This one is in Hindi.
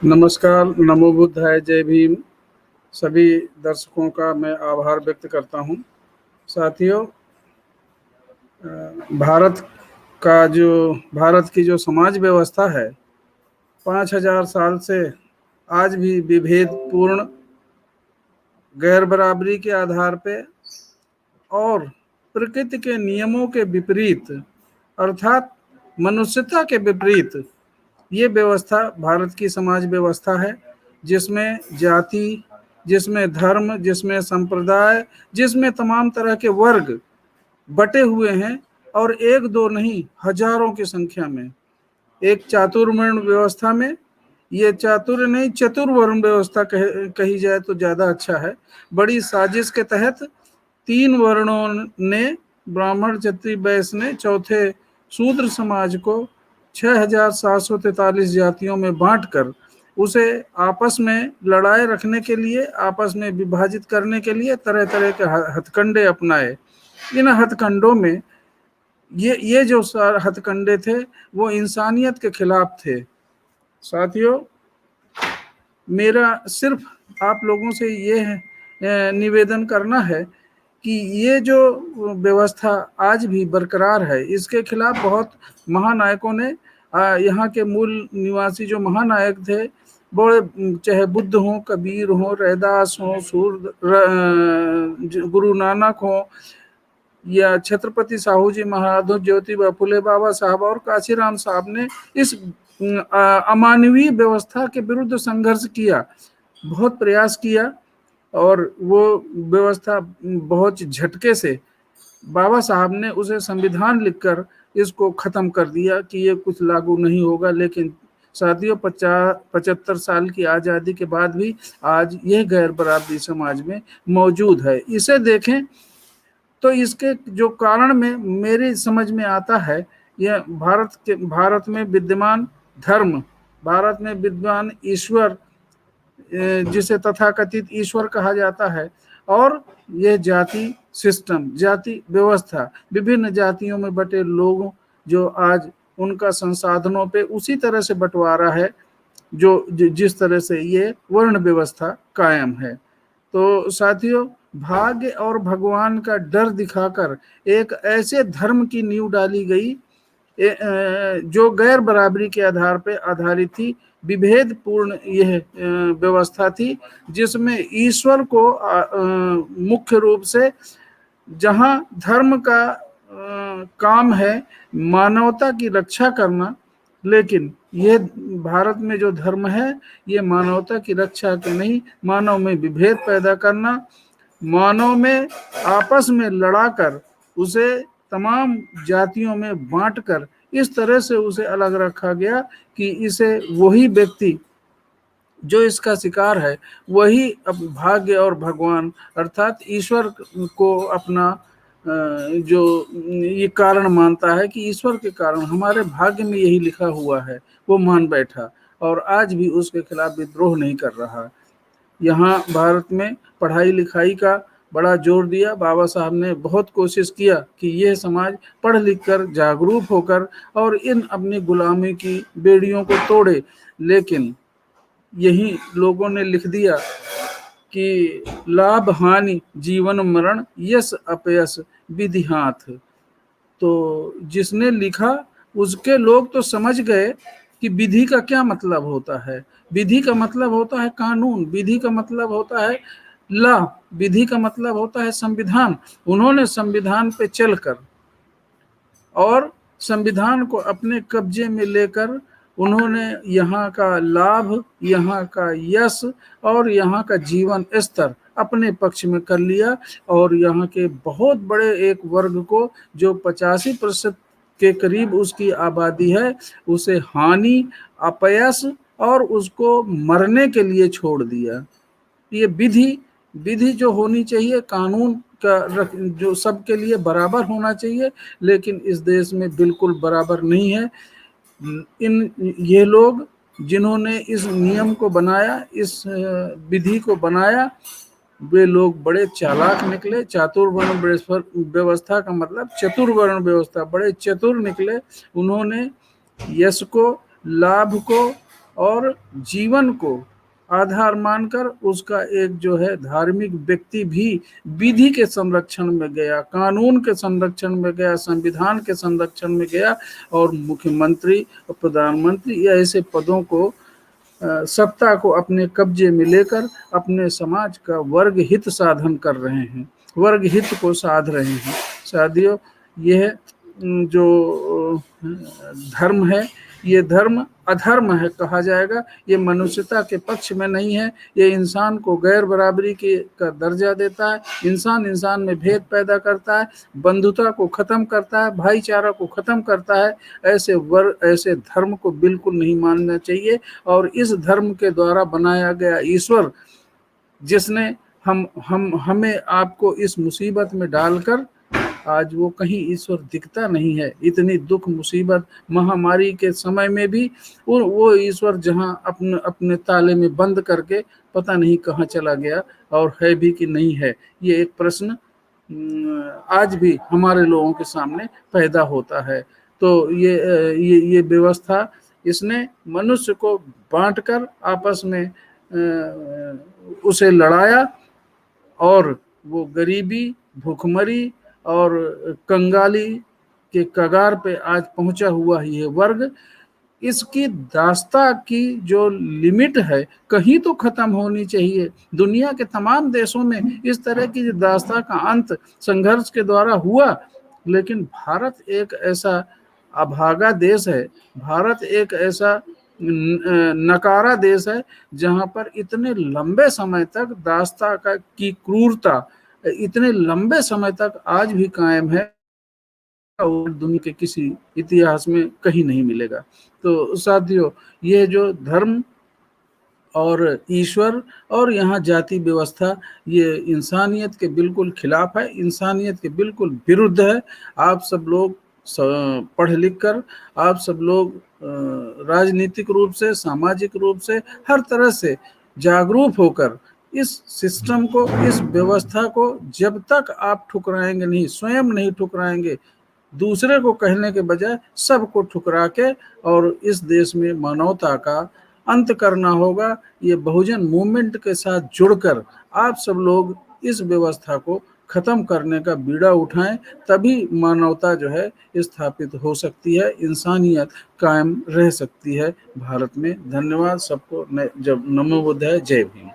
नमस्कार, नमो बुद्धाय, जय भीम। सभी दर्शकों का मैं आभार व्यक्त करता हूँ। साथियों, भारत का जो भारत की जो समाज व्यवस्था है, 5000 साल से आज भी विभेदपूर्ण, गैर बराबरी के आधार पे और प्रकृति के नियमों के विपरीत, अर्थात मनुष्यता के विपरीत ये व्यवस्था भारत की समाज व्यवस्था है, जिसमें जाति, जिसमें धर्म, जिसमें संप्रदाय, जिसमें तमाम तरह के वर्ग बटे हुए हैं और एक दो नहीं, हजारों की संख्या में। एक चातुर्वर्ण व्यवस्था में, ये चातुर्य नहीं चतुर्वर्ण व्यवस्था कही जाए तो ज्यादा अच्छा है। बड़ी साजिश के तहत 3 वर्णों ने, ब्राह्मण, क्षत्रिय, वैश्य ने चौथे शूद्र समाज को 6743 जातियों में बांटकर उसे आपस में लड़ाई रखने के लिए, आपस में विभाजित करने के लिए तरह तरह के हथकंडे अपनाए। इन हथकंडों में ये जो हथकंडे थे वो इंसानियत के खिलाफ थे। साथियों, मेरा सिर्फ आप लोगों से ये निवेदन करना है कि ये जो व्यवस्था आज भी बरकरार है, इसके खिलाफ बहुत महानायकों ने, यहाँ के मूल निवासी जो महानायक थे, बड़े, चाहे बुद्ध हो, कबीर हो, रैदास हो, गुरु नानक हो, या छत्रपति साहू जी महाराज, ज्योतिबा फुले, बाबा साहब और काशीराम साहब ने इस अमानवीय व्यवस्था के विरुद्ध संघर्ष किया, बहुत प्रयास किया। और वो व्यवस्था बहुत झटके से बाबा साहब ने उसे संविधान लिखकर इसको खत्म कर दिया कि ये कुछ लागू नहीं होगा। लेकिन साथियों, 75 साल की आज़ादी के बाद भी आज यह गैर बराबरी समाज में मौजूद है। इसे देखें तो इसके जो कारण में मेरी समझ में आता है, यह भारत में विद्यमान धर्म, भारत में विद्यमान ईश्वर, जिसे तथाकथित ईश्वर कहा जाता है, और यह जाति सिस्टम, जाति व्यवस्था, विभिन्न जातियों में बटे लोगों जो आज उनका संसाधनों पे उसी तरह से बंटवारा है जो जिस तरह से ये वर्ण व्यवस्था कायम है। तो साथियों, भाग्य और भगवान का डर दिखाकर एक ऐसे धर्म की नींव डाली गई जो गैर बराबरी के आधार पर आधारित थी, विभेदपूर्ण यह व्यवस्था थी, जिसमें ईश्वर को मुख्य रूप से, जहां धर्म का काम है मानवता की रक्षा करना, लेकिन ये भारत में जो धर्म है ये मानवता की रक्षा के नहीं, मानव में विभेद पैदा करना, मानव में आपस में लड़ाकर उसे तमाम जातियों में बांटकर इस तरह से उसे अलग रखा गया कि इसे वही व्यक्ति जो इसका शिकार है वही अब भाग्य और भगवान अर्थात ईश्वर को अपना जो ये कारण मानता है कि ईश्वर के कारण हमारे भाग्य में यही लिखा हुआ है, वो मान बैठा और आज भी उसके खिलाफ विद्रोह नहीं कर रहा। यहाँ भारत में पढ़ाई लिखाई का बड़ा जोर दिया। बाबा साहब ने बहुत कोशिश किया कि यह समाज पढ़ लिख कर जागरूक होकर और इन अपनी गुलामी की बेड़ियों को तोड़े, लेकिन यही लोगों ने लिख दिया कि लाभ हानि जीवन मरण यश अपयश विधि हाथ। तो जिसने लिखा उसके लोग तो समझ गए कि विधि का क्या मतलब होता है। विधि का मतलब होता है कानून, विधि का मतलब होता है लॉ, विधि का मतलब होता है संविधान। उन्होंने संविधान पे चलकर और संविधान को अपने कब्जे में लेकर उन्होंने यहाँ का लाभ, यहाँ का यश और यहाँ का जीवन स्तर अपने पक्ष में कर लिया और यहाँ के बहुत बड़े एक वर्ग को जो 85% के करीब उसकी आबादी है उसे हानि, अपयश और उसको मरने के लिए छोड़ दिया। ये विधि जो होनी चाहिए, कानून का जो सबके लिए बराबर होना चाहिए, लेकिन इस देश में बिल्कुल बराबर नहीं है। ये लोग जिन्होंने इस नियम को बनाया, इस विधि को बनाया, वे लोग बड़े चालाक निकले। चातुर्वर्ण व्यवस्था का मतलब चतुर्वर्ण व्यवस्था, बड़े चतुर निकले। उन्होंने यश को, लाभ को और जीवन को आधार मानकर उसका एक जो है धार्मिक व्यक्ति भी विधि के संरक्षण में गया, कानून के संरक्षण में गया, संविधान के संरक्षण में गया और मुख्यमंत्री और प्रधानमंत्री या ऐसे पदों को सत्ता को अपने कब्जे में लेकर अपने समाज का वर्ग हित साधन कर रहे हैं, वर्ग हित को साध रहे हैं। साथियों, यह जो धर्म है, ये धर्म अधर्म है कहा जाएगा। ये मनुष्यता के पक्ष में नहीं है। ये इंसान को गैर बराबरी के का दर्जा देता है, इंसान इंसान में भेद पैदा करता है, बंधुता को खत्म करता है, भाईचारा को खत्म करता है। ऐसे धर्म को बिल्कुल नहीं मानना चाहिए। और इस धर्म के द्वारा बनाया गया ईश्वर, जिसने हमें आपको इस मुसीबत में डालकर, आज वो कहीं ईश्वर दिखता नहीं है। इतनी दुख मुसीबत महामारी के समय में भी वो ईश्वर जहां अपने ताले में बंद करके पता नहीं कहाँ चला गया और है भी कि नहीं है, ये एक प्रश्न आज भी हमारे लोगों के सामने पैदा होता है। तो ये व्यवस्था, इसने मनुष्य को बांटकर आपस में उसे लड़ाया और वो गरीबी, भूखमरी और कंगाली के कगार पे आज पहुंचा हुआ ही है वर्ग। इसकी दास्ता की जो लिमिट है कहीं तो खत्म होनी चाहिए। दुनिया के तमाम देशों में इस तरह की दास्ता का अंत संघर्ष के द्वारा हुआ, लेकिन भारत एक ऐसा अभागा देश है, भारत एक ऐसा नकारा देश है जहां पर इतने लंबे समय तक दास्ता की क्रूरता इतने लंबे समय तक आज भी कायम है और दुनिया के किसी इतिहास में कहीं नहीं मिलेगा। तो साथियों, ये जो धर्म और ईश्वर और यहाँ जाति व्यवस्था, ये इंसानियत के बिल्कुल खिलाफ है, इंसानियत के बिल्कुल विरुद्ध है। आप सब लोग पढ़ लिख कर, आप सब लोग राजनीतिक रूप से, सामाजिक रूप से, हर तरह से जागरूक होकर इस सिस्टम को, इस व्यवस्था को जब तक आप ठुकराएंगे नहीं, स्वयं नहीं ठुकराएंगे, दूसरे को कहने के बजाय सबको ठुकरा के और इस देश में मानवता का अंत करना होगा। ये बहुजन मूवमेंट के साथ जुड़कर आप सब लोग इस व्यवस्था को खत्म करने का बीड़ा उठाएं, तभी मानवता जो है स्थापित हो सकती है, इंसानियत कायम रह सकती है भारत में। धन्यवाद सबको। जब नमो बुद्धाय, जय भीम।